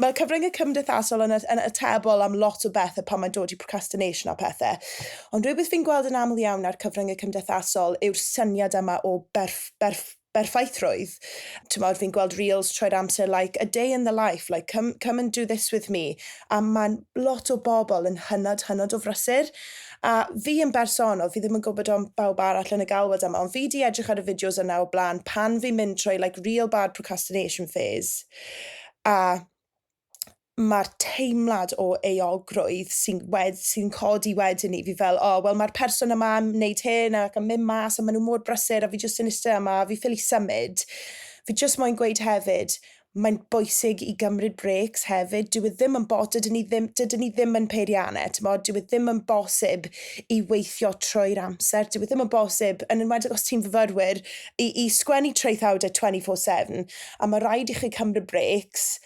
ma cyfryngau cymdeithasol yn atebol am lot o bethau pan mae'n dod i procrastination a pethau. Ond rhywbeth fi'n gweld yn aml iawn ar cyfryngau cymdeithasol yw'r syniad yma o berffaithrwydd. T'mod, fi'n gweld reels trwy'r amser, like, a day in the life, like, come and do this with me. A mae'n lot o bobl yn hynod o frysur. A fi yn bersonol, fi ddim yn gwybod am bawb arall yn y galwad yma, ond fi di edrych ar y fideos yna o blaen pan fi'n mynd trwy, like, real bad procrastination phase. A mae'r teimlad o euogrwydd sy'n codi wedyn i fi fel, wel, mae'r person yma yn wneud hyn ac yn mynd mas a maen nhw mor brysur a fi jyst yn iste yma a fi ffili symud. Fi jyst moyn gweud hefyd, mae'n bwysig i gymryd breaks hefyd. Dyw e ddim yn dydyn ni ddim yn peiriannau, dyw e ddim yn bosib i weithio trwy'r amser. Dyw e ddim yn bosib, yn enwedig os ti'n fyfyrwyr, i sgwennu traethawdau 24/7. A mae rhaid i chi cymryd breaks